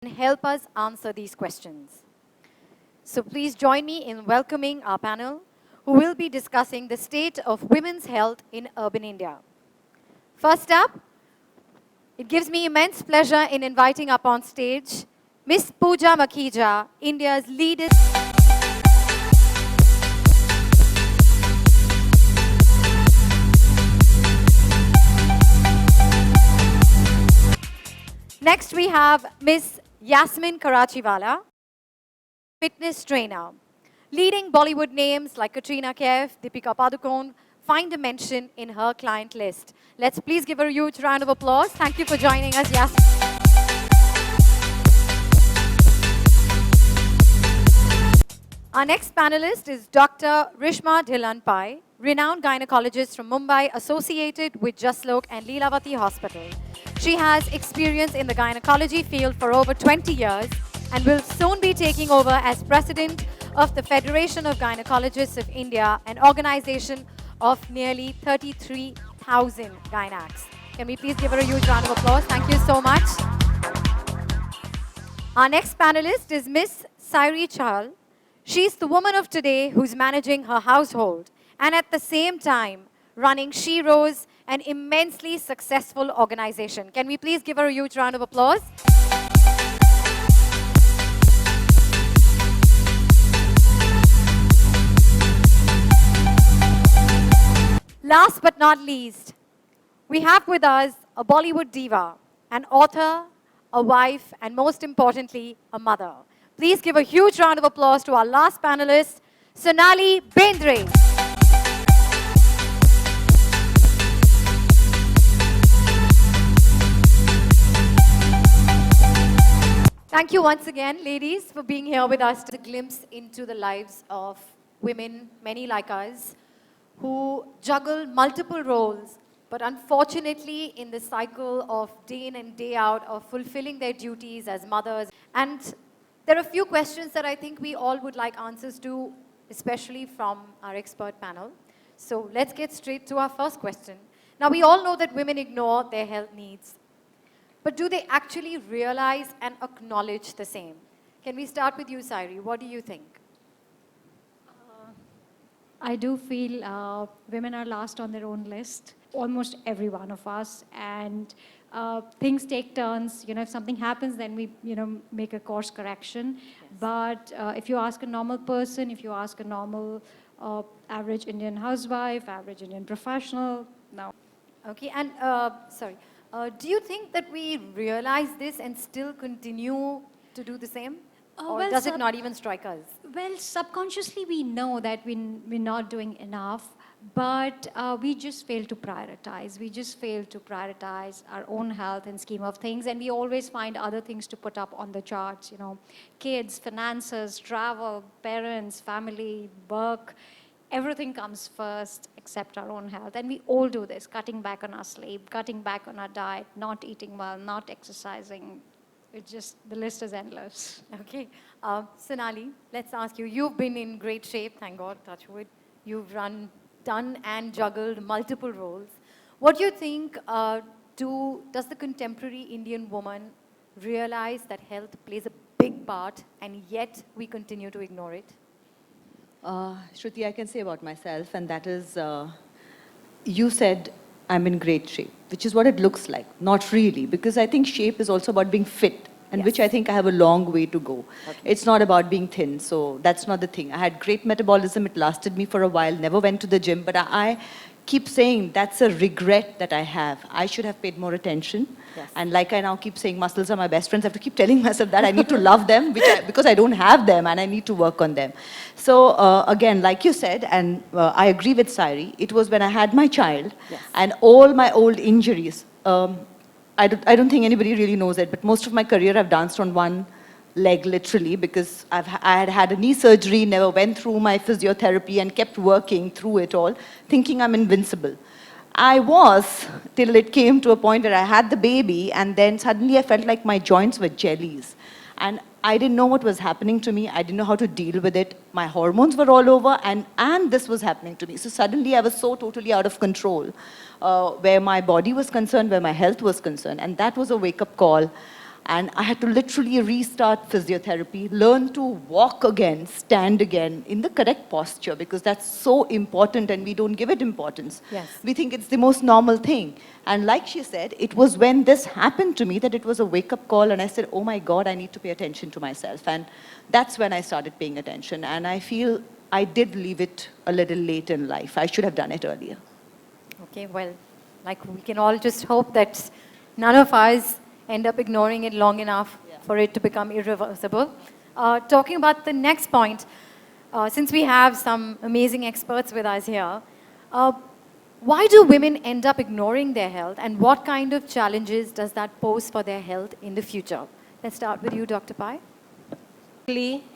and help us answer these questions. So please join me in welcoming our panel, who will be discussing the state of women's health in urban India. First up, it gives me immense pleasure in inviting up on stage Miss Pooja Makhija, India's leading. Next, we have Miss Yasmin Karachiwala, fitness trainer. Leading Bollywood names like Katrina Kaif, Deepika Padukone find a mention in her client list. Let's please give her a huge round of applause. Thank you for joining us, Yasmin. Our next panelist is Dr. Rishma Dhillon-Pai, renowned gynecologist from Mumbai, associated with Jaslok and Leelavati Hospital. She has experience in the gynecology field for over 20 years and will soon be taking over as president of the Federation of Gynecologists of India, an organization of nearly 33,000 gynacs. Can we please give her a huge round of applause? Thank you so much. Our next panelist is Miss Sairi Chahal. She's the woman of today who's managing her household and at the same time running She Rose, an immensely successful organization. Can we please give her a huge round of applause? Last but not least, we have with us a Bollywood diva, an author, a wife, and most importantly, a mother. Please give a huge round of applause to our last panelist, Sonali Bendre. Thank you once again, ladies, for being here with us. A glimpse into the lives of women, many like us, who juggle multiple roles, but unfortunately in the cycle of day in and day out of fulfilling their duties as mothers. And there are a few questions that I think we all would like answers to, especially from our expert panel. So let's get straight to our first question. Now, we all know that women ignore their health needs, but do they actually realize and acknowledge the same? Can we start with you, Sairi? What do you think? I do feel women are last on their own list, almost every one of us, and things take turns. If something happens, then we, make a course correction. Yes. But if you ask a normal person, if you ask a normal average Indian housewife, average Indian professional, no. Okay, and do you think that we realize this and still continue to do the same? Or Well, does it not even strike us? Well, subconsciously we know that we're not doing enough, but we just fail to prioritize. We just fail to prioritize our own health and scheme of things, and we always find other things to put up on the charts, kids, finances, travel, parents, family, work. Everything comes first except our own health. And we all do this, cutting back on our sleep, cutting back on our diet, not eating well, not exercising. The list is endless. Okay. Sonali, let's ask you. You've been in great shape, thank God, touch wood. You've done and juggled multiple roles. What do you think, does the contemporary Indian woman realize that health plays a big part and yet we continue to ignore it? Shruti, I can say about myself, and that is, you said I'm in great shape, which is what it looks like. Not really, because I think shape is also about being fit, and Yes. which I think I have a long way to go. Okay. It's not about being thin, so that's not the thing. I had great metabolism, it lasted me for a while, never went to the gym, but I keep saying that's a regret that I have. I should have paid more attention. Yes. And like I now keep saying, muscles are my best friends. I have to keep telling myself that I need to love them because I don't have them and I need to work on them. So again, like you said, and I agree with Sairi, it was when I had my child. Yes. And all my old injuries, I don't think anybody really knows it, but most of my career I've danced on one leg literally because I had had a knee surgery, never went through my physiotherapy and kept working through it all, thinking I'm invincible. I was, till it came to a point where I had the baby, and then suddenly I felt like my joints were jellies. And I didn't know what was happening to me. I didn't know how to deal with it. My hormones were all over, and this was happening to me. So suddenly I was so totally out of control, where my body was concerned, where my health was concerned. And that was a wake-up call. And I had to literally restart physiotherapy, learn to walk again, stand again in the correct posture, because that's so important and we don't give it importance. Yes. We think it's the most normal thing. And like she said, it was when this happened to me that it was a wake-up call, and I said, oh my God, I need to pay attention to myself. And that's when I started paying attention. And I feel I did leave it a little late in life. I should have done it earlier. Okay, well, like we can all just hope that none of us end up ignoring it long enough for it to become irreversible. Talking about the next point, since we have some amazing experts with us here, why do women end up ignoring their health, and what kind of challenges does that pose for their health in the future? Let's start with you, Dr. Pai.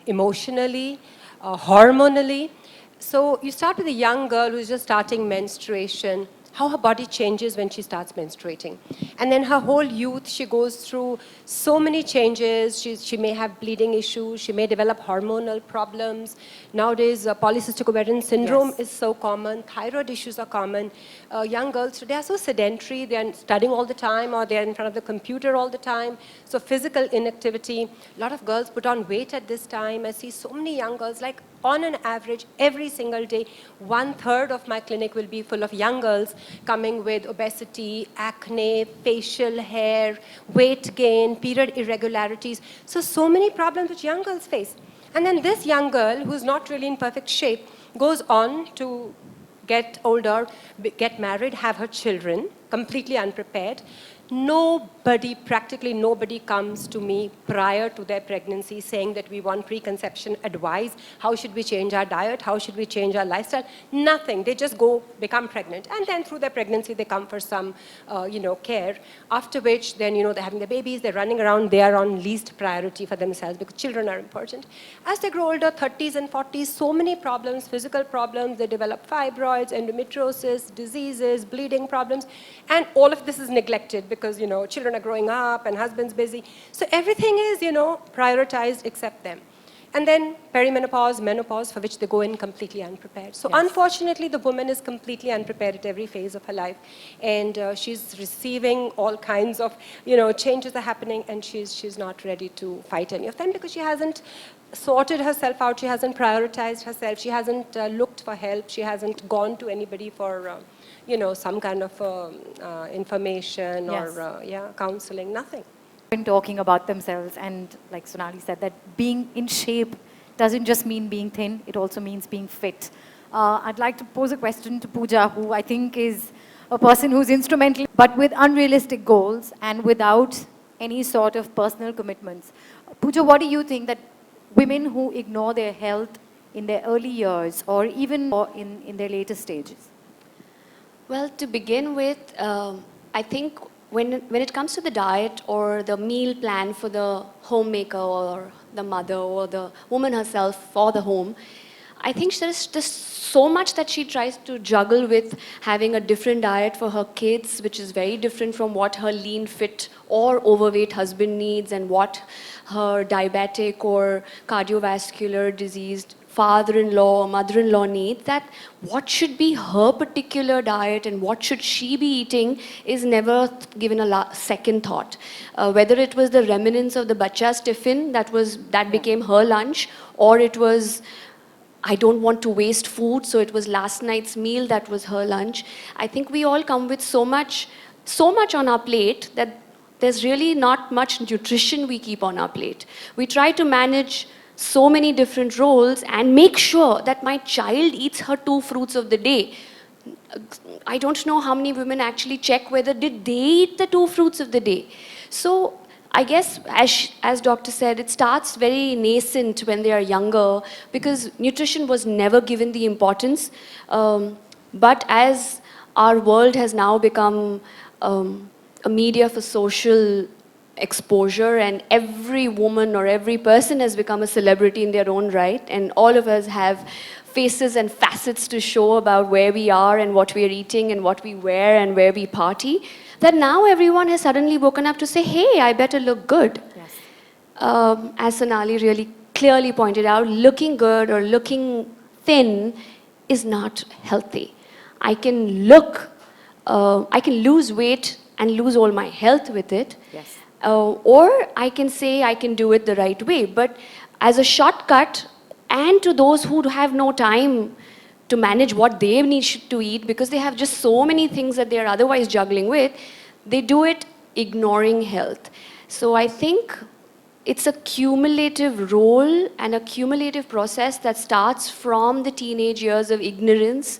Emotionally, hormonally. So you start with a young girl who's just starting menstruation, how her body changes when she starts menstruating. And then her whole youth, she goes through so many changes. She may have bleeding issues. She may develop hormonal problems. Nowadays, polycystic ovarian syndrome is so common. Thyroid issues are common. Young girls today are so sedentary. They're studying all the time, or they're in front of the computer all the time. So physical inactivity. A lot of girls put on weight at this time. I see so many young girls, like on an average, every single day, 1/3 of my clinic will be full of young girls coming with obesity, acne, facial hair, weight gain, period irregularities. So many problems which young girls face. And then this young girl, who's not really in perfect shape, goes on to get older, get married, have her children, completely unprepared. Nobody, practically nobody comes to me prior to their pregnancy saying that we want preconception advice. How should we change our diet? How should we change our lifestyle? Nothing. They just go become pregnant. And then through their pregnancy, they come for some, care. After which, then, they're having their babies, they're running around, they are on least priority for themselves because children are important. As they grow older, 30s and 40s, so many problems, physical problems. They develop fibroids, endometriosis, diseases, bleeding problems. And all of this is neglected because, children are growing up and husband's busy. So everything is, prioritized except them. And then perimenopause, menopause, for which they go in completely unprepared. So unfortunately, the woman is completely unprepared at every phase of her life. And she's receiving all kinds of, changes are happening, and she's not ready to fight any of them because she hasn't sorted herself out. She hasn't prioritized herself. She hasn't looked for help. She hasn't gone to anybody for, some kind of information or counseling, nothing. Been talking about themselves, and like Sonali said, that being in shape doesn't just mean being thin, it also means being fit. I'd like to pose a question to Pooja, who I think is a person who's instrumental, but with unrealistic goals and without any sort of personal commitments. Pooja, what do you think that women who ignore their health in their early years or even in their later stages? Well, to begin with, I think when it comes to the diet or the meal plan for the homemaker or the mother or the woman herself for the home, I think there's just so much that she tries to juggle with having a different diet for her kids, which is very different from what her lean, fit or overweight husband needs and what her diabetic or cardiovascular diseased father-in-law or mother-in-law need, that what should be her particular diet and what should she be eating is never given a second thought. Whether it was the remnants of the bacha's tiffin that became her lunch, or it was, I don't want to waste food, so it was last night's meal that was her lunch. I think we all come with so much on our plate that there's really not much nutrition we keep on our plate. We try to manage so many different roles and make sure that my child eats her 2 fruits of the day. I don't know how many women actually check whether did they eat the 2 fruits of the day. So I guess, as doctor said, it starts very nascent when they are younger because nutrition was never given the importance. But as our world has now become a media for social exposure, and every woman or every person has become a celebrity in their own right, and all of us have faces and facets to show about where we are and what we are eating and what we wear and where we party, that now everyone has suddenly woken up to say, hey, I better look good. Yes. As Sonali really clearly pointed out, looking good or looking thin is not healthy. I can lose weight and lose all my health with it. Yes. Or I can say I can do it the right way. But as a shortcut, and to those who have no time to manage what they need to eat because they have just so many things that they are otherwise juggling with, they do it ignoring health. So I think it's a cumulative role and a cumulative process that starts from the teenage years of ignorance,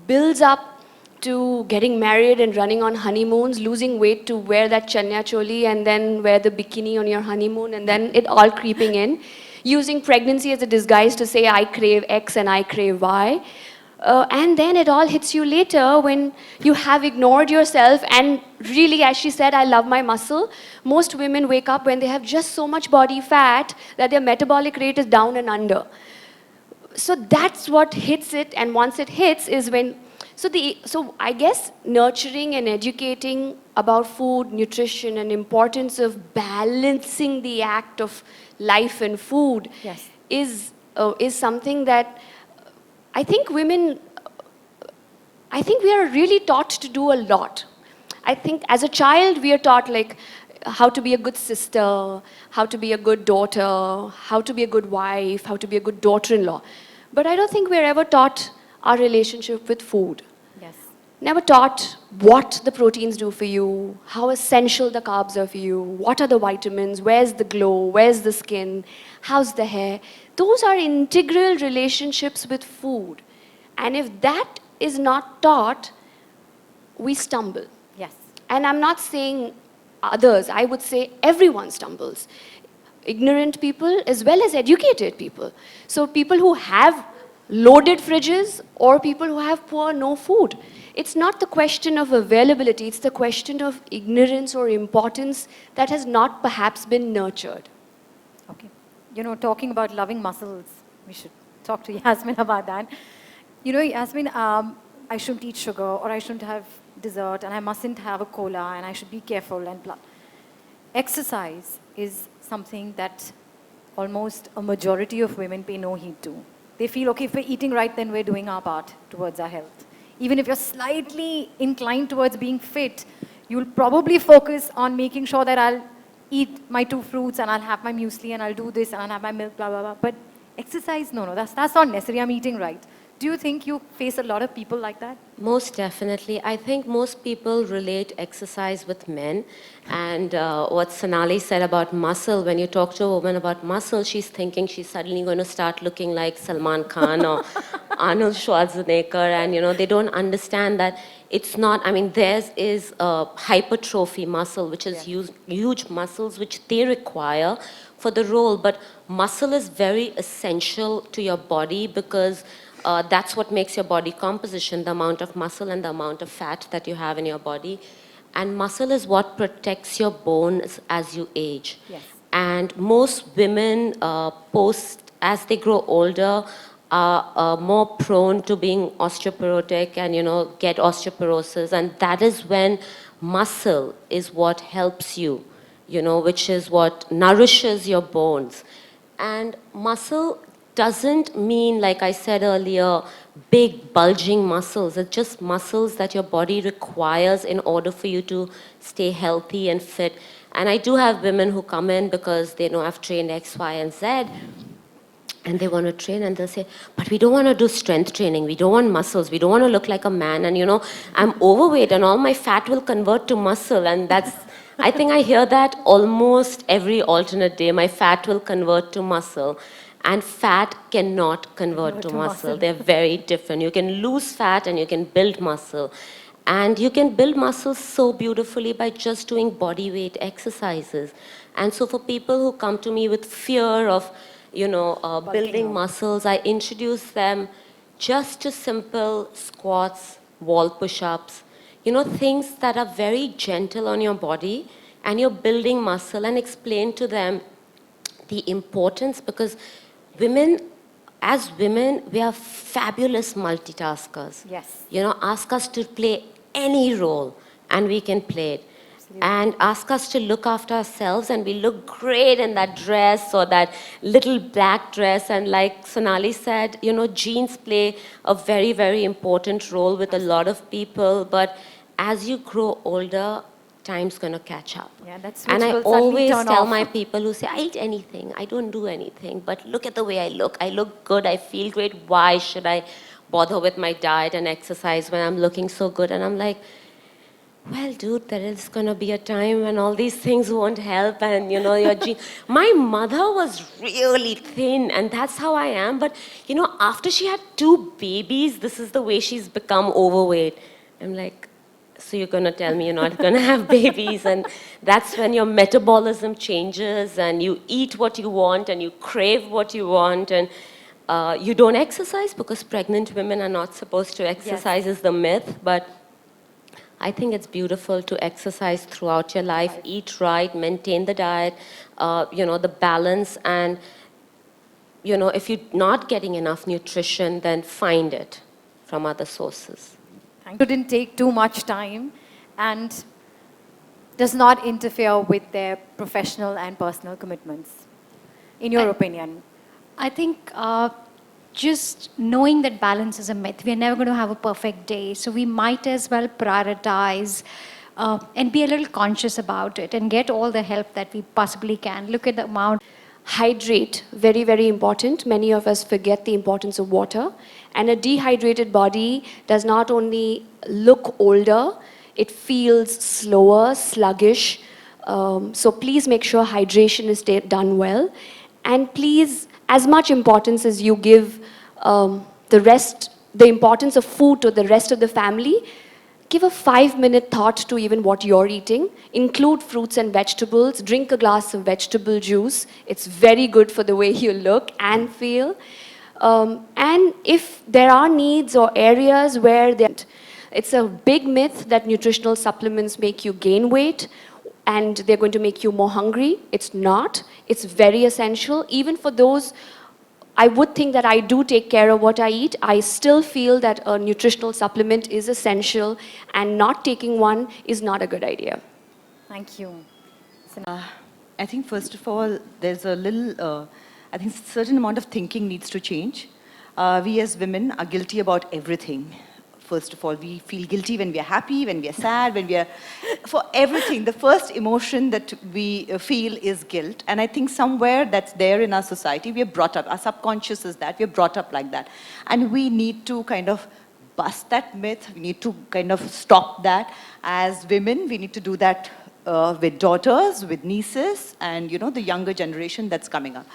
builds up to getting married and running on honeymoons, losing weight to wear that chanya choli and then wear the bikini on your honeymoon, and then it all creeping in, using pregnancy as a disguise to say I crave X and I crave Y. And then it all hits you later when you have ignored yourself. And really, as she said, I love my muscle. Most women wake up when they have just so much body fat that their metabolic rate is down and under. So that's what hits it. And once it hits is when, so I guess nurturing and educating about food, nutrition, and importance of balancing the act of life and food Yes. is something that I think women, I think we are really taught to do a lot. I think as a child, we are taught like how to be a good sister, how to be a good daughter, how to be a good wife, how to be a good daughter-in-law. But I don't think we're ever taught our relationship with food. Yes. Never taught what the proteins do for you, how essential the carbs are for you, what are the vitamins, where's the glow, where's the skin, how's the hair. Those are integral relationships with food. And if that is not taught, we stumble. Yes. And I'm not saying others, I would say everyone stumbles. Ignorant people as well as educated people. So people who have loaded fridges or people who have poor no food. It's not the question of availability, it's the question of ignorance or importance that has not perhaps been nurtured. Okay. You know, talking about loving muscles, we should talk to Yasmin about that. You know, Yasmin, I shouldn't eat sugar or I shouldn't have dessert and I mustn't have a cola and I should be careful and blah. Exercise is something that almost a majority of women pay no heed to. They feel, okay, if we're eating right, then we're doing our part towards our health. Even if you're slightly inclined towards being fit, you'll probably focus on making sure that I'll eat my 2 fruits and I'll have my muesli and I'll do this and I'll have my milk, blah, blah, blah. But exercise, no, that's not necessary. I'm eating right. Do you think you face a lot of people like that? Most definitely. I think most people relate exercise with men. And what Sonali said about muscle, when you talk to a woman about muscle, she's thinking she's suddenly going to start looking like Salman Khan or Arnold Schwarzenegger. And, you know, they don't understand that it's not, I mean, theirs is hypertrophy muscle, which is huge muscles which they require for the role. But muscle is very essential to your body because that's what makes your body composition, the amount of muscle and the amount of fat that you have in your body. And muscle is what protects your bones as you age. Yes. And most women, as they grow older, are more prone to being osteoporotic and, you know, get osteoporosis. And that is when muscle is what helps you, you know, which is what nourishes your bones. And muscle doesn't mean, like I said earlier, big bulging muscles. It's just muscles that your body requires in order for you to stay healthy and fit. And I do have women who come in because they know I've trained X, Y, and Z, and they want to train, and they'll say, but we don't want to do strength training. We don't want muscles. We don't want to look like a man. And, you know, I'm overweight, and all my fat will convert to muscle. And that's, I think I hear that almost every alternate day. My fat will convert to muscle. And fat cannot convert to muscle. They're very different. You can lose fat and you can build muscle. And you can build muscle so beautifully by just doing body weight exercises. And so for people who come to me with fear of, you know, building muscles, I introduce them just to simple squats, wall push-ups, you know, things that are very gentle on your body, and you're building muscle, and explain to them the importance, because women, as women, we are fabulous multitaskers. Yes. You know, ask us to play any role and we can play it. Absolutely. And ask us to look after ourselves and we look great in that dress or that little black dress. And like Sonali said, you know, jeans play a very, very important role with a lot of people. But as you grow older, time's going to catch up. Yeah, that switch and I will suddenly always turn tell off. my people who say, I eat anything, I don't do anything, but look at the way I look. I look good, I feel great. Why should I bother with my diet and exercise when I'm looking so good? And I'm like, well, dude, there is going to be a time when all these things won't help and, you know, your gene. My mother was really thin, and that's how I am. But, you know, after she had 2 babies, this is the way she's become overweight. I'm like, so you're going to tell me you're not going to have babies? And that's when your metabolism changes, and you eat what you want, and you crave what you want, and you don't exercise because pregnant women are not supposed to exercise is the myth. But I think it's beautiful to exercise throughout your life, eat right, maintain the diet, you know, the balance, and, you know, if you're not getting enough nutrition, then find it from other sources. Shouldn't take too much time and does not interfere with their professional and personal commitments, in your opinion? I think just knowing that balance is a myth. We're never going to have a perfect day. So we might as well prioritize and be a little conscious about it and get all the help that we possibly can. Look at the amount. Hydrate, very, very important. Many of us forget the importance of water. And a dehydrated body does not only look older, it feels slower, sluggish. So please make sure hydration is done well. And please, as much importance as you give the importance of food to the rest of the family, give a 5-minute thought to even what you're eating. Include fruits and vegetables. Drink a glass of vegetable juice. It's very good for the way you look and feel. And if there are needs or areas where it's a big myth that nutritional supplements make you gain weight and they're going to make you more hungry. It's not. It's very essential. Even for those, I would think that I do take care of what I eat. I still feel that a nutritional supplement is essential, and not taking one is not a good idea. Thank you. I think first of all, there's a little, I think certain amount of thinking needs to change. We as women are guilty about everything. First of all, we feel guilty when we are happy, when we are sad, when we are, for everything. The first emotion that we feel is guilt. And I think somewhere that's there in our society. We are brought up, our subconscious is that, we are brought up like that. And we need to kind of bust that myth. We need to kind of stop that. As women, we need to do that with daughters, with nieces, and, you know, the younger generation that's coming up.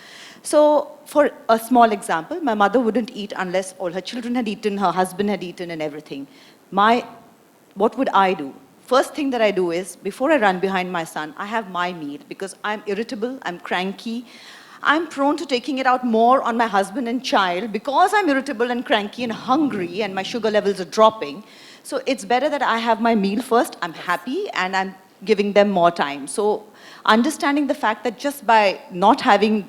So, for a small example, my mother wouldn't eat unless all her children had eaten, her husband had eaten, and everything. What would I do? First thing that I do is, before I run behind my son, I have my meal, because I'm irritable, I'm cranky, I'm prone to taking it out more on my husband and child, because I'm irritable and cranky and hungry, and my sugar levels are dropping. So it's better that I have my meal first, I'm happy, and I'm giving them more time. So understanding the fact that just by not having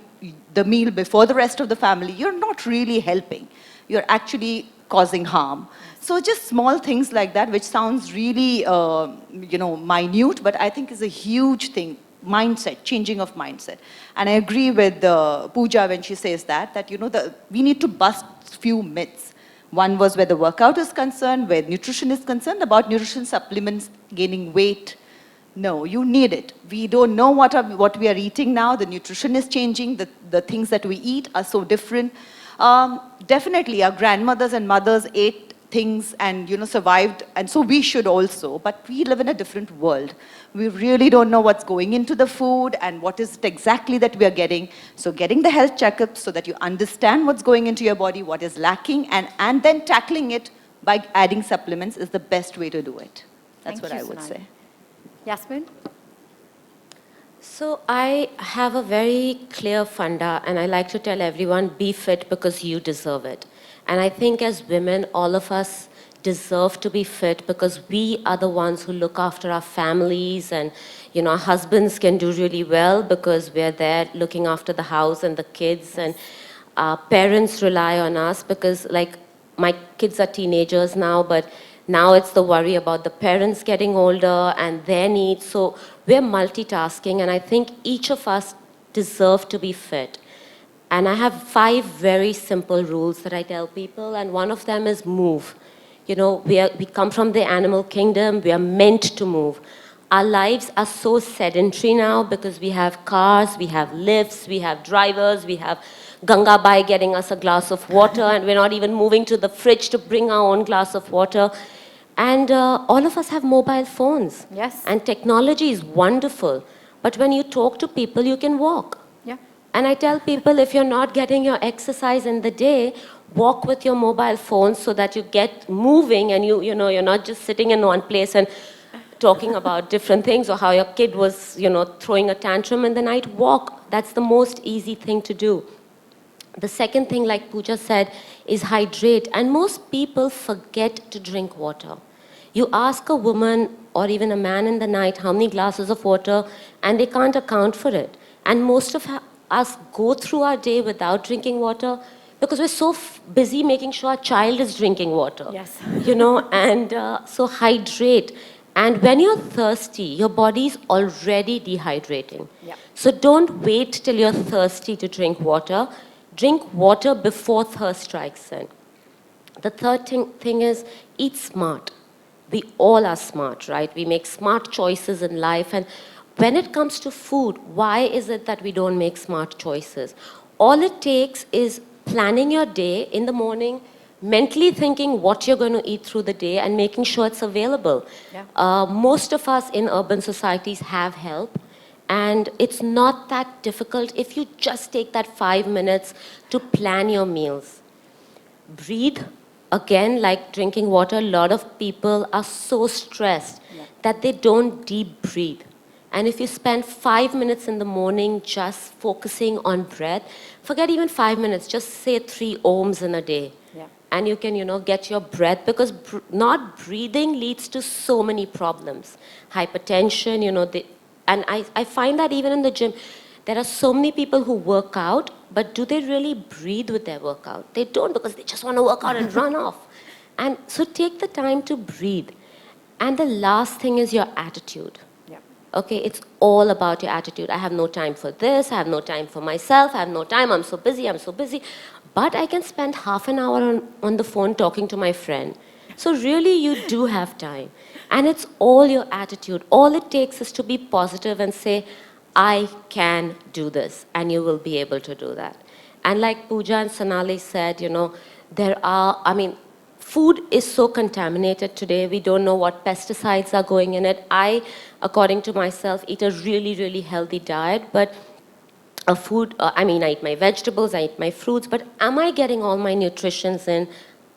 the meal before the rest of the family, you're not really helping. You're actually causing harm. So just small things like that, which sounds really, you know, minute, but I think is a huge thing. Mindset, changing of mindset. And I agree with Pooja when she says that you know, we need to bust few myths. One was where the workout is concerned, where nutrition is concerned, about nutrition supplements gaining weight. No, you need it. We don't know what we are eating now. The nutrition is changing. The things that we eat are so different. Definitely, our grandmothers and mothers ate things and, you know, survived, and so we should also. But we live in a different world. We really don't know what's going into the food and what is it exactly that we are getting. So getting the health checkup so that you understand what's going into your body, what is lacking, and then tackling it by adding supplements is the best way to do it. That's what I would say. Yasmin? So I have a very clear funda, and I like to tell everyone, be fit because you deserve it. And I think as women, all of us deserve to be fit because we are the ones who look after our families, and, you know, our husbands can do really well because we're there looking after the house and the kids, and our parents rely on us because, like, my kids are teenagers now, but now it's the worry about the parents getting older and their needs. So we're multitasking, and I think each of us deserve to be fit. And I have 5 very simple rules that I tell people, and one of them is move. You know, we come from the animal kingdom, we are meant to move. our lives are so sedentary now because we have cars, we have lifts, we have drivers, we have Gangabai getting us a glass of water, and we're not even moving to the fridge to bring our own glass of water. And all of us have mobile phones. Yes. And technology is wonderful. But when you talk to people, you can walk. Yeah. And I tell people, if you're not getting your exercise in the day, walk with your mobile phone so that you get moving and you know, you're not just sitting in one place and talking about different things or how your kid was, throwing a tantrum in the night. Walk. That's the most easy thing to do. The second thing, like Pooja said, is hydrate. And most people forget to drink water. You ask a woman or even a man in the night how many glasses of water, and they can't account for it. And most of us go through our day without drinking water because we're so busy making sure our child is drinking water. Yes. And so hydrate. And when you're thirsty, your body's already dehydrating. Yeah. So don't wait till you're thirsty to drink water. Drink water before thirst strikes in. The third thing is eat smart. We all are smart, right? We make smart choices in life. And when it comes to food, why is it that we don't make smart choices? All it takes is planning your day in the morning, mentally thinking what you're going to eat through the day and making sure it's available. Yeah. Most of us in urban societies have help. And it's not that difficult if you just take that 5 minutes to plan your meals. Breathe. Again, like drinking water, a lot of people are so stressed that they don't deep breathe. And if you spend 5 minutes in the morning just focusing on breath, forget even 5 minutes, just say 3 ohms in a day. Yeah. And you can, get your breath, because not breathing leads to so many problems. Hypertension, and I find that even in the gym, there are so many people who work out, but do they really breathe with their workout? They don't, because they just want to work out and run off. And so take the time to breathe. And the last thing is your attitude. Yeah. Okay, it's all about your attitude. I have no time for this, I have no time for myself, I have no time, I'm so busy. But I can spend half an hour on the phone talking to my friend. So really, you do have time. And it's all your attitude. All it takes is to be positive and say, I can do this, and you will be able to do that. And like Pooja and Sonali said, food is so contaminated today. We don't know what pesticides are going in it. I, according to myself, eat a really, really healthy diet, but I eat my vegetables, I eat my fruits, but am I getting all my nutritions in?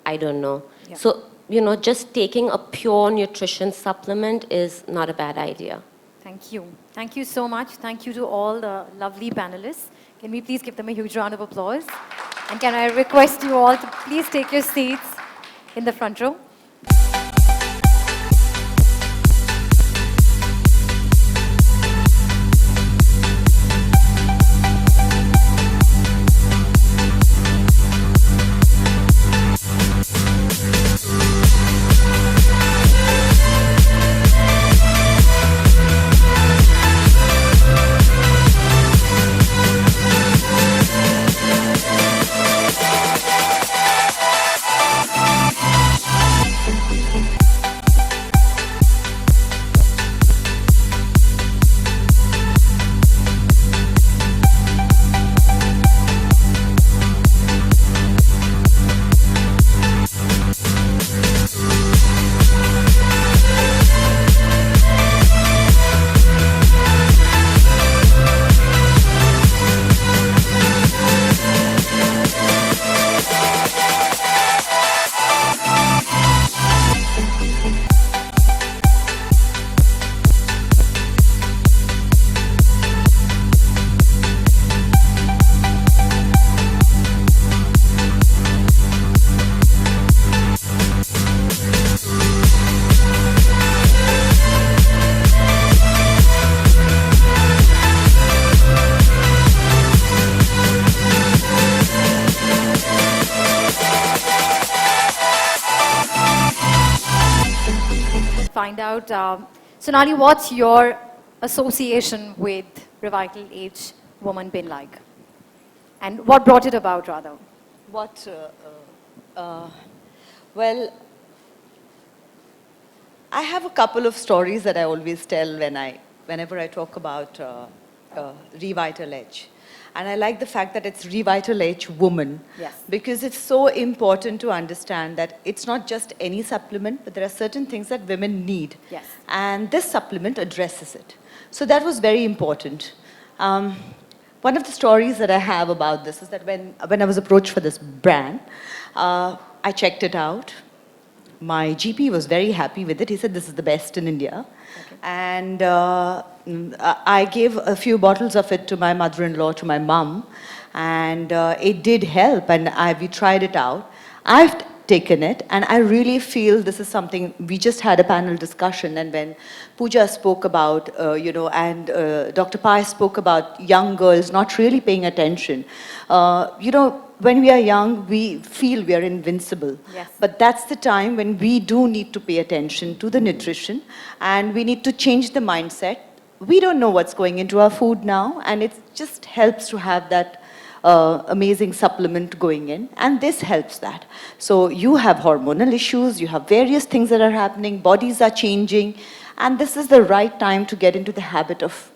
I don't know. Yeah. So, just taking a pure nutrition supplement is not a bad idea. Thank you. Thank you so much. Thank you to all the lovely panelists. Can we please give them a huge round of applause? And can I request you all to please take your seats in the front row? Find out, Sonali, what's your association with Revital Age Woman been like? And what brought it about, rather? Well, I have a couple of stories that I always tell whenever I talk about Revital Edge. And I like the fact that it's Revital Edge Woman. Yes. Because it's so important to understand that it's not just any supplement, but there are certain things that women need. Yes. And this supplement addresses it. So that was very important. One of the stories that I have about this is that when I was approached for this brand, I checked it out. My GP was very happy with it. He said, this is the best in India. Okay. And I gave a few bottles of it to my mother-in-law, to my mum, and it did help, and we tried it out. I've taken it, and I really feel this is something, we just had a panel discussion, and when Pooja spoke about, and Dr. Pai spoke about young girls not really paying attention, when we are young, we feel we are invincible. Yes. But that's the time when we do need to pay attention to the nutrition, and we need to change the mindset. We don't know what's going into our food now, and it just helps to have that amazing supplement going in, and this helps that. So you have hormonal issues, you have various things that are happening, bodies are changing, and this is the right time to get into the habit of,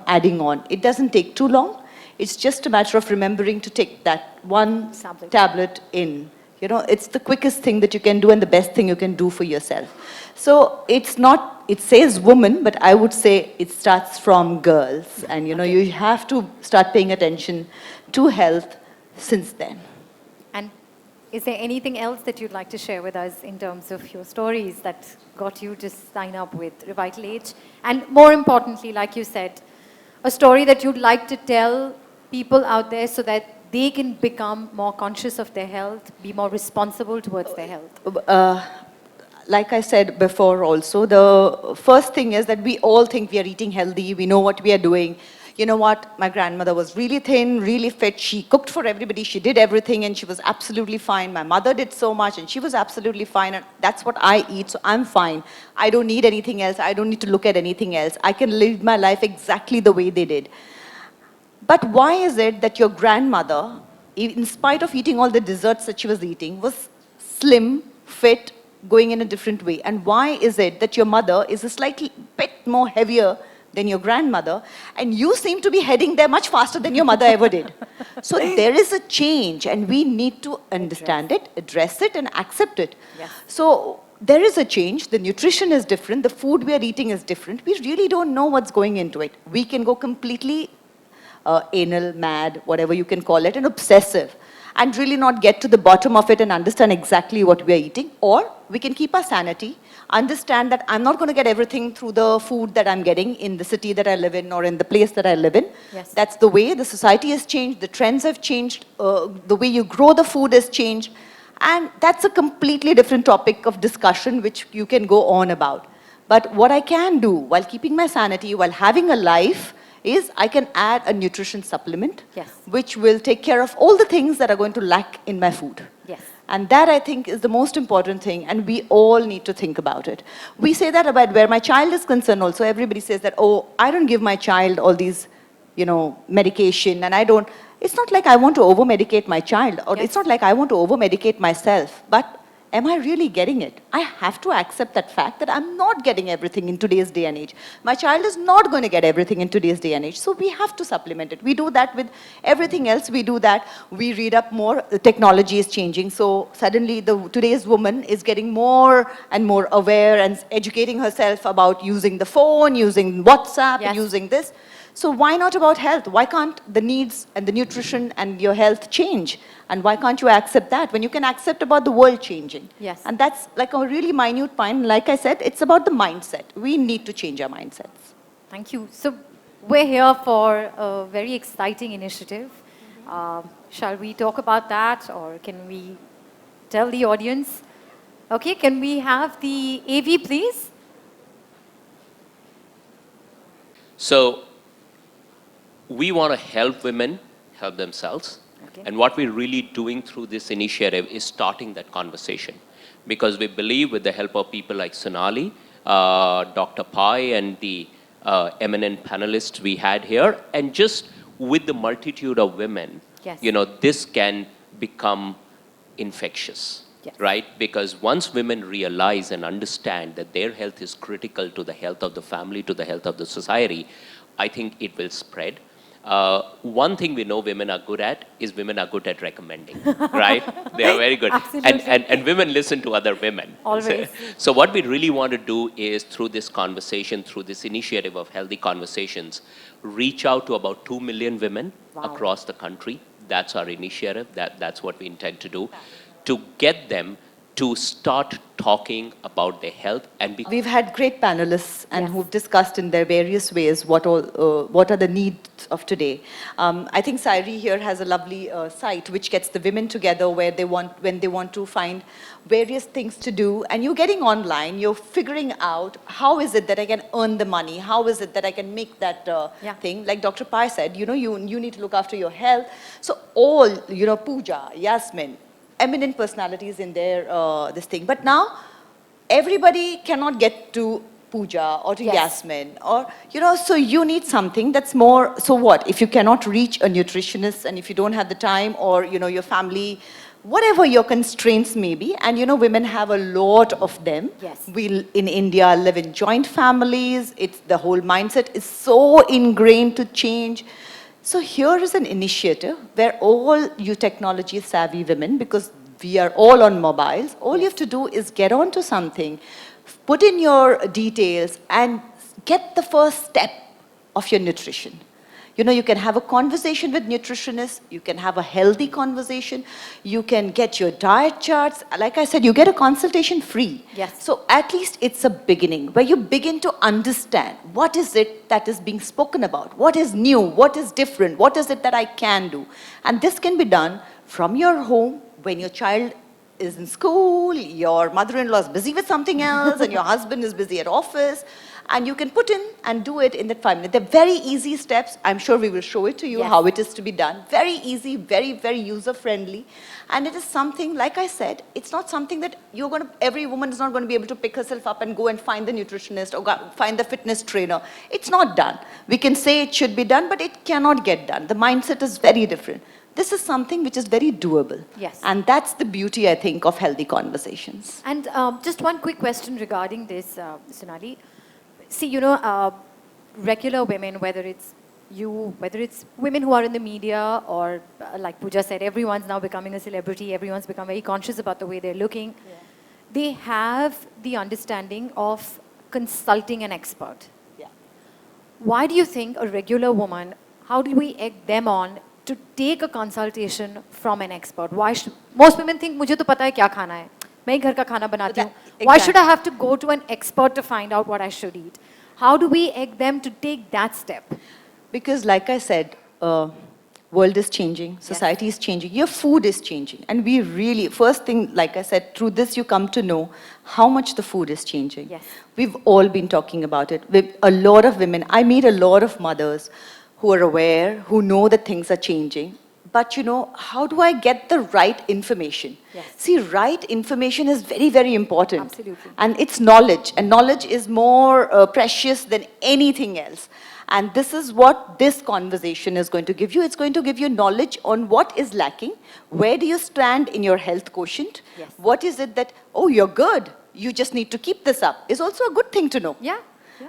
adding on. It doesn't take too long. It's just a matter of remembering to take that one tablet in. It's the quickest thing that you can do and the best thing you can do for yourself. So it's not, it says woman, but I would say it starts from girls. And you have to start paying attention to health since then. And is there anything else that you'd like to share with us in terms of your stories that got you to sign up with Revital Age? And more importantly, like you said, a story that you'd like to tell people out there so that they can become more conscious of their health, be more responsible towards their health? Like I said before also, the first thing is that we all think we are eating healthy, we know what we are doing. You know what, my grandmother was really thin, really fit, she cooked for everybody, she did everything and she was absolutely fine. My mother did so much and she was absolutely fine, and that's what I eat, so I'm fine. I don't need anything else, I don't need to look at anything else. I can live my life exactly the way they did. But why is it that your grandmother, in spite of eating all the desserts that she was eating, was slim, fit, going in a different way? And why is it that your mother is a slightly bit more heavier than your grandmother, and you seem to be heading there much faster than your mother ever did? So there is a change, and we need to understand it, address it, and accept it. Yes. So there is a change. The nutrition is different. The food we are eating is different. We really don't know what's going into it. We can go completely anal, mad, whatever you can call it, and obsessive, and really not get to the bottom of it and understand exactly what we are eating. Or we can keep our sanity, understand that I'm not going to get everything through the food that I'm getting in the city that I live in or in the place that I live in. Yes. That's the way the society has changed, the trends have changed, the way you grow the food has changed, and that's a completely different topic of discussion which you can go on about. But what I can do while keeping my sanity, while having a life, is I can add a nutrition supplement, Yes. which will take care of all the things that are going to lack in my food. Yes. And that, I think, is the most important thing, and we all need to think about it. We say that about where my child is concerned also. Everybody says that, oh, I don't give my child all these, medication, and I don't. It's not like I want to over-medicate my child, or Yes. it's not like I want to over-medicate myself, but am I really getting it? I have to accept that fact that I'm not getting everything in today's day and age. My child is not going to get everything in today's day and age. So we have to supplement it. We do that with everything else. We do that. We read up more. The technology is changing. So suddenly today's woman is getting more and more aware and educating herself about using the phone, using WhatsApp, Yes. and using this. So why not about health? Why can't the needs and the nutrition and your health change? And why can't you accept that when you can accept about the world changing? Yes. And that's like a really minute point. Like I said, it's about the mindset. We need to change our mindsets. Thank you. So we're here for a very exciting initiative. Shall we talk about that, or can we tell the audience? Okay, can we have the AV, please? So we want to help women help themselves. Okay. And what we're really doing through this initiative is starting that conversation. Because we believe with the help of people like Sonali, Dr. Pai, and the eminent panelists we had here, and just with the multitude of women, Yes. this can become infectious. Yes. right? Because once women realize and understand that their health is critical to the health of the family, to the health of the society, I think it will spread. One thing we know women are good at is women are good at recommending, right? They are very good. Absolutely. And women listen to other women. Always. So what we really want to do is through this conversation, through this initiative of healthy conversations, reach out to about 2 million women across the country. That's our initiative. That's what we intend to do, to get them to start talking about their health and be. We've had great panelists and Yes. who've discussed in their various ways what are the needs of today. I think Sairi here has a lovely site which gets the women together when they want to find various things to do, and you're getting online, you're figuring out how is it that I can earn the money, how is it that I can make that thing. Like Dr. Pai said, you need to look after your health. So all, Pooja, Yasmin, eminent personalities in their this thing. But now, everybody cannot get to Pooja or to Yes. Yasmin, or, so you need something that's more, so what? If you cannot reach a nutritionist and if you don't have the time, or, your family, whatever your constraints may be, and, women have a lot of them. Yes. We in India live in joint families. The whole mindset is so ingrained to change. So here is an initiative where all you technology savvy women, because we are all on mobiles, all you have to do is get onto something, put in your details and get the first step of your nutrition. You can have a conversation with nutritionists, you can have a healthy conversation, you can get your diet charts. Like I said, you get a consultation free. Yes. So at least it's a beginning where you begin to understand what is it that is being spoken about, what is new, what is different, what is it that I can do. And this can be done from your home when your child is in school, your mother-in-law is busy with something else, and your husband is busy at office. And you can put in and do it in that 5 minutes. They're very easy steps. I'm sure we will show it to you, Yes. how it is to be done. Very easy, very, very user-friendly. And it is something, like I said, it's not something that every woman is not going to be able to pick herself up and go and find the nutritionist or find the fitness trainer. It's not done. We can say it should be done, but it cannot get done. The mindset is very different. This is something which is very doable. Yes. And that's the beauty, I think, of healthy conversations. And just one quick question regarding this, Sonali. See, regular women, whether it's you, whether it's women who are in the media, or like Pooja said, everyone's now becoming a celebrity, everyone's become very conscious about the way they're looking. Yeah. They have the understanding of consulting an expert. Yeah. Why do you think a regular woman, how do we egg them on to take a consultation from an expert? Most women think, मुझे तो पता है क्या खाना है. मैं ही घर का खाना बनाती हूँ. Why should I have to go to an expert to find out what I should eat? How do we egg them to take that step? Because like I said, world is changing, society is changing, your food is changing. And we really, first thing, like I said, through this you come to know how much the food is changing. Yes. We've all been talking about it. With a lot of women, I meet a lot of mothers who are aware, who know that things are changing. But how do I get the right information? Yes. See, right information is very, very important. Absolutely. And it's knowledge. And knowledge is more precious than anything else. And this is what this conversation is going to give you. It's going to give you knowledge on what is lacking. Where do you stand in your health quotient? Yes. What is it that, oh, you're good, you just need to keep this up, is also a good thing to know. Yeah.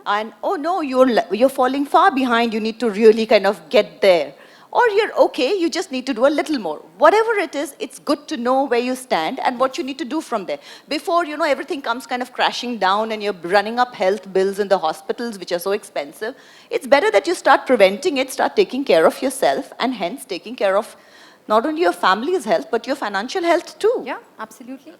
And, oh no, you're falling far behind, you need to really kind of get there. Or you're okay, you just need to do a little more. Whatever it is, it's good to know where you stand and what you need to do from there. Before, everything comes kind of crashing down and you're running up health bills in the hospitals, which are so expensive. It's better that you start preventing it, start taking care of yourself, and hence taking care of not only your family's health, but your financial health too. Yeah, absolutely.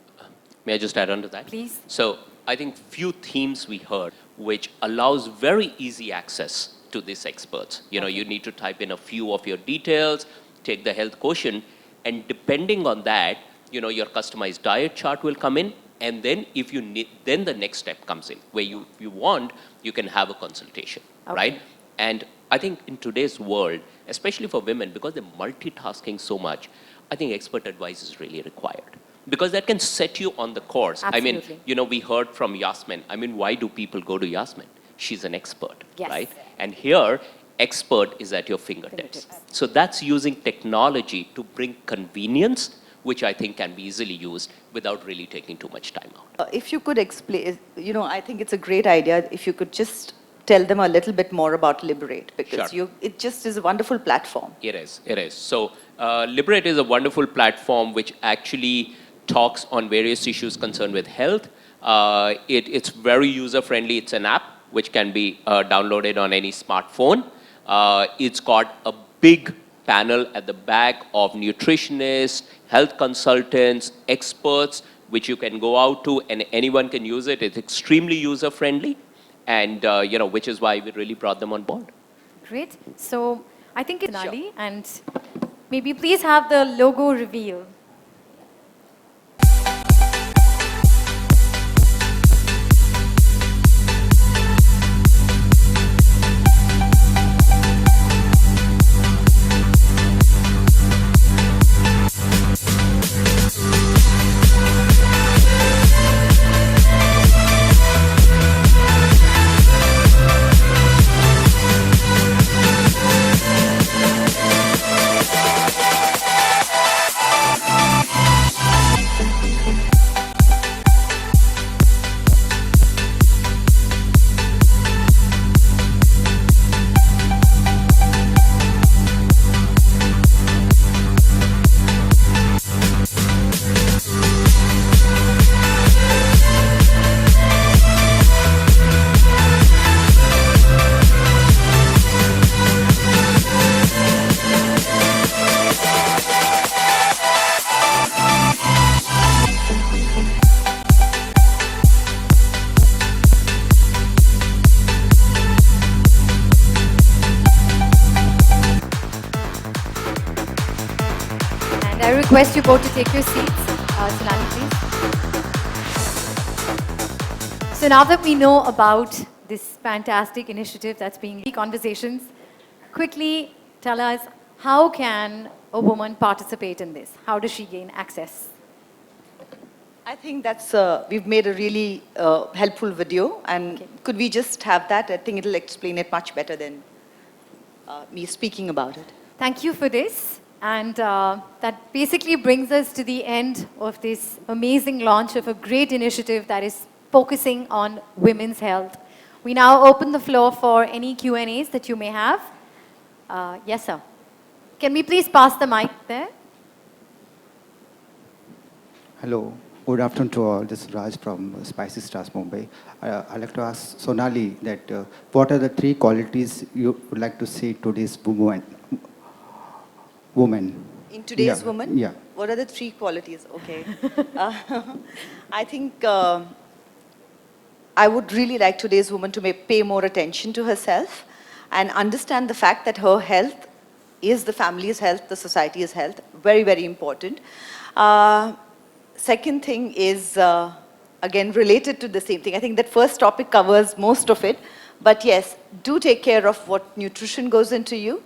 May I just add on to that? Please. So I think few themes we heard which allows very easy access to these experts. You need to type in a few of your details, take the health quotient, and depending on that, your customized diet chart will come in, and then if you need, then the next step comes in, where you want, you can have a consultation, right? And I think in today's world, especially for women, because they're multitasking so much, I think expert advice is really required. Because that can set you on the course. Absolutely. I mean, we heard from Yasmin. I mean, why do people go to Yasmin? She's an expert, Yes. right? And here, expert is at your fingertips. So that's using technology to bring convenience which I think can be easily used without really taking too much time out. If you could explain, I think it's a great idea if you could just tell them a little bit more about Liberate, because Sure. it just is a wonderful platform. It is. So Liberate is a wonderful platform which actually talks on various issues concerned with health. It's very user-friendly. It's an app which can be downloaded on any smartphone. It's got a big panel at the back of nutritionists, health consultants, experts, which you can go out to and anyone can use it. It's extremely user-friendly, and which is why we really brought them on board. Great. So I think it's Sonali, and maybe please have the logo reveal. And I request you both to take your seats. Sonali, please. So now that we know about this fantastic initiative that's being conversations, quickly tell us, how can a woman participate in this? How does she gain access? I think we've made a really helpful video, and could we just have that? I think it'll explain it much better than me speaking about it. Thank you for this. And that basically brings us to the end of this amazing launch of a great initiative that is focusing on women's health. We now open the floor for any Q&As that you may have. Yes, sir. Can we please pass the mic there? Hello, good afternoon to all. This is Raj from Spicy Stars, Mumbai. I'd like to ask Sonali that what are the 3 qualities you would like to see today's woman? In today's woman? Yeah. What are the 3 qualities? Okay. I think I would really like today's woman to pay more attention to herself and understand the fact that her health is the family's health, the society's health. Very, very important. Second thing is, again, related to the same thing. I think that first topic covers most of it. But yes, do take care of what nutrition goes into you.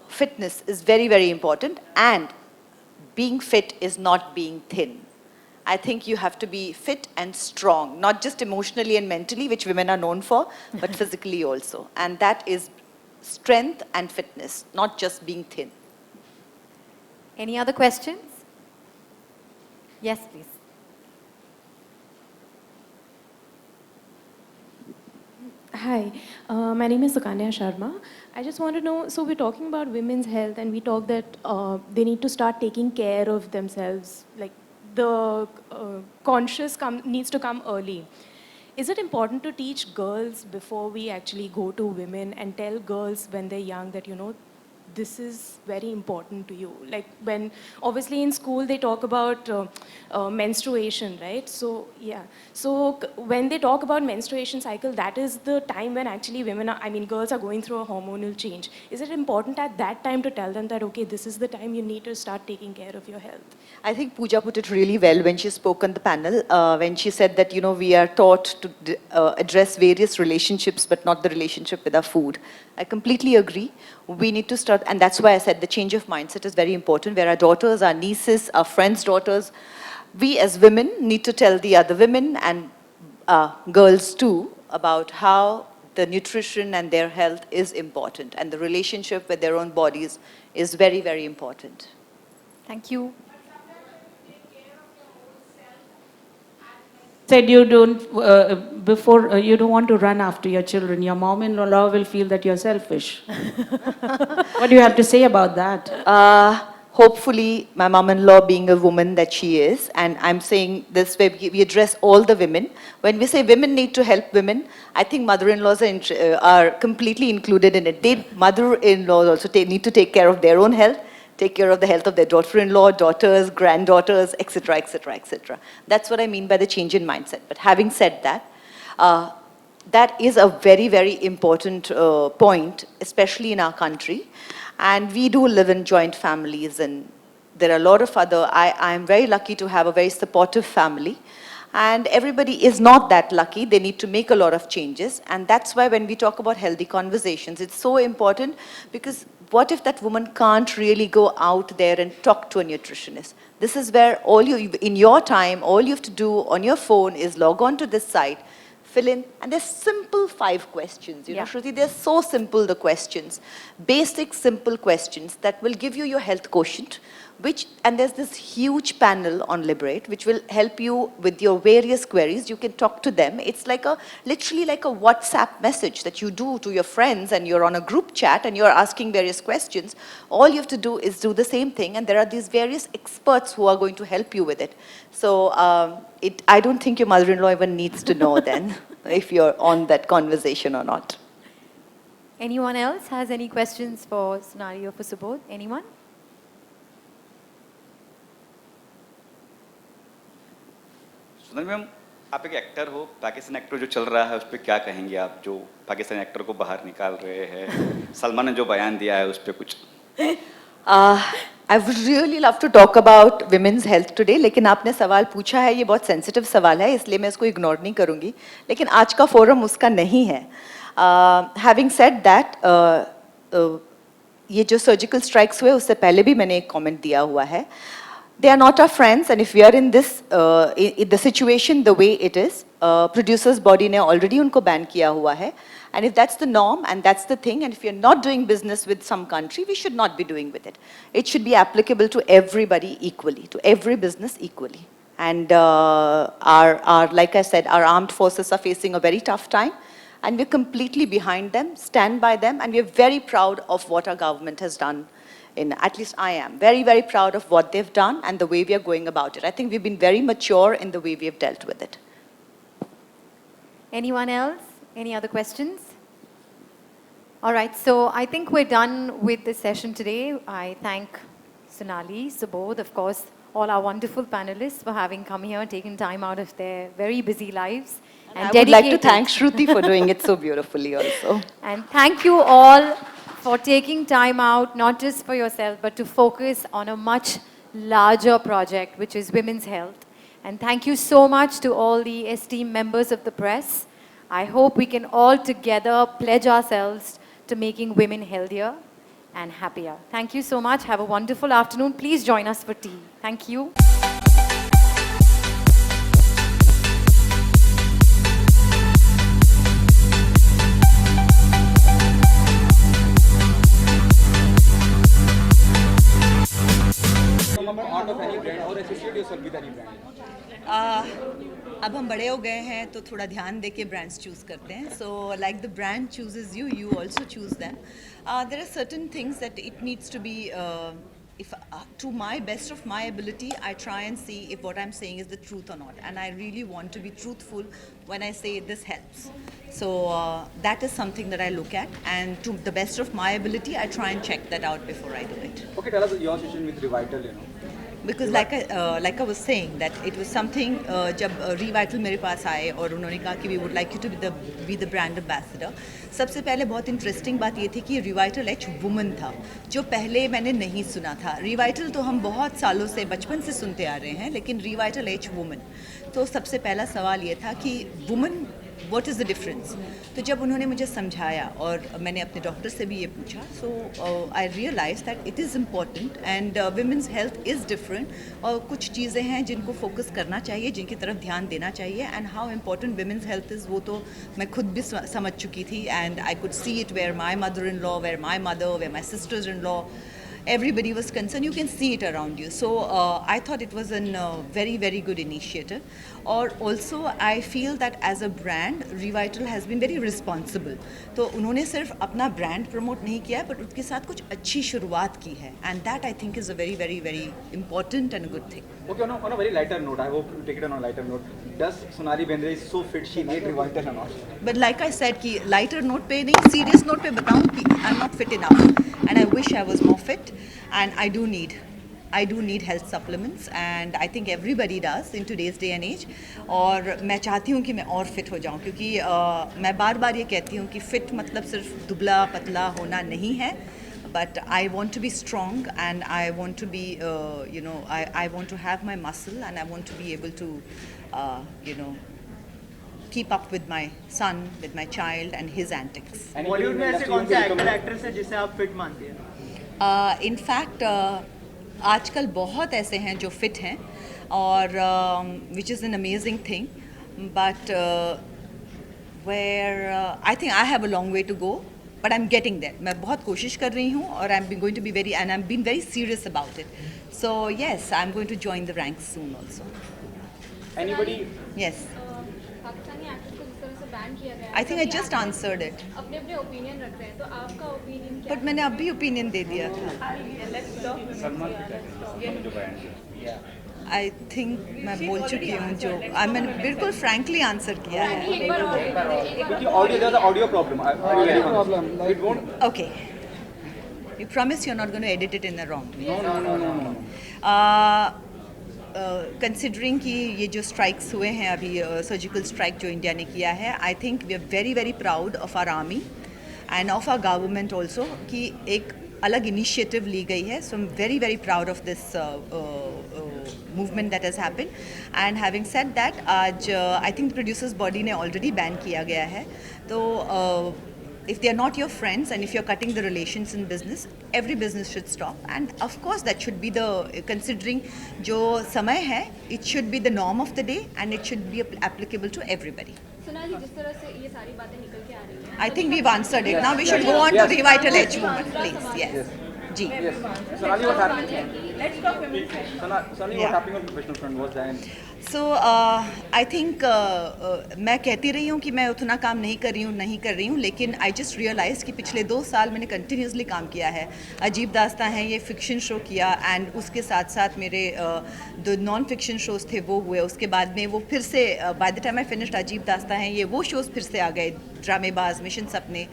Fitness is very, very important. And being fit is not being thin. I think you have to be fit and strong, not just emotionally and mentally, which women are known for, but physically also. And that is strength and fitness, not just being thin. Any other questions? Yes, please. Hi, my name is Sukanya Sharma. I just want to know, so we're talking about women's health and we talk that they need to start taking care of themselves, like the conscious needs to come early. Is it important to teach girls before we actually go to women and tell girls when they're young that, this is very important to you? Like when, obviously in school they talk about menstruation, right? So, yeah. So when they talk about menstruation cycle, that is the time when actually girls are going through a hormonal change. Is it important at that time to tell them that, okay, this is the time you need to start taking care of your health? I think Pooja put it really well when she spoke on the panel, when she said that, we are taught to address various relationships, but not the relationship with our food. I completely agree. We need to start, and that's why I said the change of mindset is very important, where our daughters, our nieces, our friends' daughters, we as women need to tell the other women and girls too about how the nutrition and their health is important, and the relationship with their own bodies is very, very important. Thank you. said you don't, before, you don't want to run after your children. Your mom-in-law will feel that you're selfish. What do you have to say about that? Hopefully, my mom-in-law being a woman that she is, and I'm saying this way, we address all the women. When we say women need to help women, I think mother-in-laws are completely included in it. Mother-in-laws also need to take care of their own health, take care of the health of their daughter-in-law, daughters, granddaughters, etc., etc., etc. That's what I mean by the change in mindset. But having said that, that is a very, very important point, especially in our country. And we do live in joint families, and there are a lot of other, I am very lucky to have a very supportive family. And everybody is not that lucky. They need to make a lot of changes. And that's why when we talk about healthy conversations, it's so important, because what if that woman can't really go out there and talk to a nutritionist? This is where in your time, all you have to do on your phone is log on to this site, fill in, and there's simple 5 questions. You know, Shruti, they're so simple, the questions. Basic, simple questions that will give you your health quotient, and there's this huge panel on Liberate, which will help you with your various queries. You can talk to them. It's like literally like a WhatsApp message that you do to your friends, and you're on a group chat and you're asking various questions. All you have to do is do the same thing, and there are these various experts who are going to help you with it. So I don't think your mother-in-law even needs to know then if you're on that conversation or not. Anyone else has any questions for Sonali or for Subodh? Anyone? सुनल ma'am, आप एक actor हो, Pakistan actor जो चल रहा है उस पर क्या कहेंगे आप, जो पाकिस्तानी एक्टर को बाहर निकाल रहे हैं? सलमान ने जो बयान दिया है उस पर कुछ? I would really love to talk about women's health today, लेकिन आपने सवाल पूछा है, ये बहुत sensitive सवाल है, इसलिए मैं इसको ignore नहीं करूँगी. लेकिन आज का forum उसका नहीं है. Having said that, ये जो surgical strikes हुए, उससे पहले भी मैंने एक comment दिया हुआ है. They are not our friends, and if we are in this, in the situation the way it is, producers body ने already उनको ban किया हुआ है, and if that's the norm and that's the thing, and if you're not doing business with some country, we should not be doing with it. It should be applicable to everybody equally, to every business equally. And like I said, our armed forces are facing a very tough time, and we're completely behind them, stand by them, and we're very proud of what our government has done. At least I am very, very proud of what they've done and the way we are going about it. I think we've been very mature in the way we have dealt with it. Anyone else? Any other questions? All right, so I think we're done with the session today. I thank Sonali, Subodh, of course, all our wonderful panelists for having come here, taken time out of their very busy lives. And I would like to thank Shruti for doing it so beautifully also. And thank you all for taking time out, not just for yourself, but to focus on a much larger project, which is women's health. And thank you so much to all the esteemed members of the press. I hope we can all together pledge ourselves to making women healthier and happier. Thank you so much. Have a wonderful afternoon. Please join us for tea. Thank you. अब हम बड़े हो गए हैं तो थोड़ा ध्यान दे के ब्रांड्स चूज़ करते हैं. So like the brand chooses you, you also choose them. There are certain things that it needs to be, to my best of my ability, I try and see if what I'm saying is the truth or not. And I really want to be truthful when I say this helps. So that is something that I look at, and to the best of my ability, I try and check that out before I do it. Okay, tell us your situation with Revital, Because like I was saying, that it was something, जब Revital मेरे पास आए और उन्होंने कहा कि we would like you to be the brand ambassador. सबसे पहले बहुत इंटरेस्टिंग बात ये थी कि Revital H वुमन था, जो पहले मैंने नहीं सुना था. Revital तो हम बहुत सालों से बचपन से सुनते आ रहे हैं, लेकिन Revital H वुमन. तो सबसे पहला सवाल ये था कि woman what is the difference? तो जब उन्होंने मुझे समझाया और मैंने अपने डॉक्टर से भी ये पूछा, so I realized that it is important and women's health is different, और कुछ चीज़ें हैं जिनको फोकस करना चाहिए, जिनकी तरफ ध्यान देना चाहिए, and how important women's health is वो तो मैं खुद भी समझ चुकी थी, and I could see it where my mother-in-law, where my mother, where my sisters-in-law, everybody was concerned. You can see it around you. So I thought it was a very, very good initiative. Or also, I feel that as a brand, Revital has been very responsible. तो उन्होंने सिर्फ अपना brand promote नहीं किया है, but उसके साथ कुछ अच्छी शुरुआत की है. And that I think is a very, very, very important and a good thing. Okay, on a very lighter note, I hope you take it on a lighter note. Does Sonali Bendre is so fit she made Revital or not? But like I said, कि lighter note पे नहीं, serious note पे बताऊँ कि I'm not fit enough, and I wish I was more fit, and I do need health supplements, and I think everybody does in today's day and age. और मैं चाहती हूँ कि मैं और fit हो जाऊँ, क्योंकि मैं बार-बार ये कहती हूँ कि fit मतलब सिर्फ दुबला पतला होना नहीं है. But I want to be strong, and I want to be, I want to have my muscle, and I want to be able to, keep up with my son, with my child, and his antics. Bollywood में ऐसे कौन से actor actress है जिसे आप fit मानती हैं? In fact, आजकल बहुत ऐसे हैं जो fit हैं, और which is an amazing thing. But where I think I have a long way to go. But I'm getting there. मैं बहुत कोशिश कर रही हूँ, और I'm going to be and I'm being very serious about it. So yes, I'm going to join the ranks soon also. Anybody? Yes. Pakistani actor को जिस तरह से बैन किया गया है, I think I just answered it. अपने अपने opinion रखते हैं, तो आपका ओपिनियन क्या? But मैंने अभी opinion दे दिया था. I think मैं बोल चुकी हूँ जो मैंने बिल्कुल frankly answer किया है. Because audio, there's an audio problem. It won't. Okay. You promise you're not going to edit it in the wrong. No. Considering कि ये जो strikes हुए हैं अभी, surgical strike जो इंडिया ने किया है, I think we are very, very proud of our army and of our government also कि एक अलग initiative ली गई है. So I'm very, very proud of this movement that has happened. And having said that, आज I think the producers body ने already ban किया गया है. तो if they are not your friends, and if you're cutting the relations in business, every business should stop. And of course that should be the, considering जो समय है, it should be the norm of the day, and it should be applicable to everybody. Sonali, जिस तरह से ये सारी बातें निकल के आ रही हैं, I think we've answered it. Now we should go on to Revital H movement, please. Yes. Ji. Yes. Sonali, what happened? Let's talk women's health. Sonali, what happened on professional front? What's that? So I think मैं कहती रही हूँ कि मैं उतना काम नहीं कर रही हूँ, लेकिन I just realized कि पिछले 2 साल मैंने continuously काम किया है. अजीब दास्तां है, ये fiction show किया, and उसके साथ साथ मेरे जो non fiction shows थे वो हुए. उसके बाद में वो फिर से by the time I finished अजीब दास्तां है, ये वो shows फिर से आ गए, ड्रामेबाज, मिशन सपने.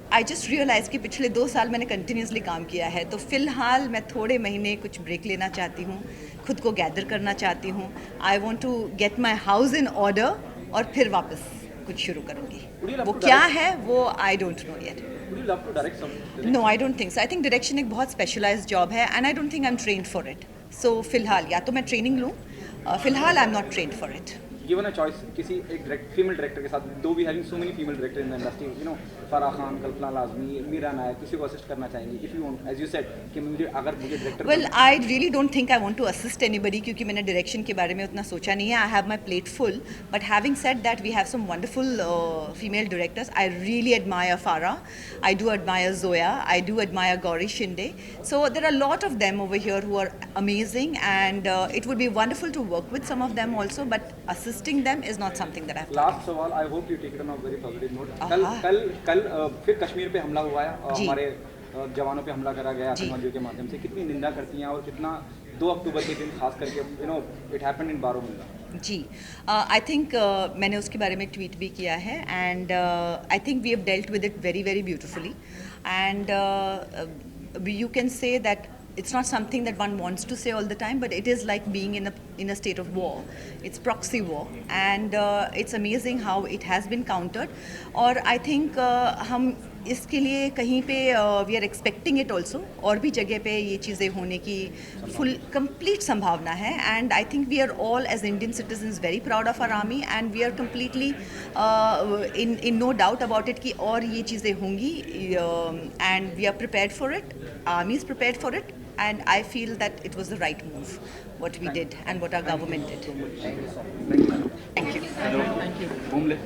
I just realized कि पिछले 2 साल मैंने continuously काम किया है, तो फ़िलहाल मैं थोड़े महीने कुछ ब्रेक लेना चाहती हूँ, खुद को गैदर करना चाहती हूँ. I want to get my house in order, और फिर वापस कुछ शुरू करूँगी. वो क्या है वो I don't know yet. Would you love to direct something? No, I don't think so. I think direction एक बहुत specialized job है, and I don't think I'm trained for it. So फ़िलहाल या तो मैं training लूँ, फ़िलहाल I'm not trained for it. Given a choice, किसी एक female director के साथ, though we having so many female directors in the industry, Farah Khan, कल्पना लाजमी, मीरा नायर, किसी को assist करना चाहेंगे? If you want, as you said, कि अगर मुझे director. Well, I really don't think I want to assist anybody, क्योंकि मैंने direction के बारे में उतना सोचा नहीं है. I have my plate full. But having said that, we have some wonderful female directors. I really admire Farah. I do admire Zoya. I do admire Gauri Shinde. So there are a lot of them over here who are amazing, and it would be wonderful to work with some of them also. But assisting them is not something that I've done. Last सवाल, I hope you take it on a very positive note. कल फिर कश्मीर पे हमला हुआ है, और हमारे जवानों पे हमला करा गया आतंकवादियों के माध्यम से. कितनी निंदा करती हैं, और कितना 2 अक्टूबर के दिन खास करके it happened in Baramulla. Ji, I think मैंने उसके बारे में ट्वीट भी किया है, and I think we have dealt with it very, very beautifully, and you can say that it's not something that one wants to say all the time, but it is like being in a state of war. It's proxy war, and it's amazing how it has been countered. और I think हम इसके लिए कहीं पे we are expecting it also. और भी जगह पे ये चीज़ें होने की full complete संभावना है, and I think we are all as Indian citizens very proud of our army, and we are completely in no doubt about it कि और ये चीज़ें होंगी, and we are prepared for it. Army is prepared for it. And I feel that it was the right move, what we did and what our government did. Thank you. Thank you. Thank you.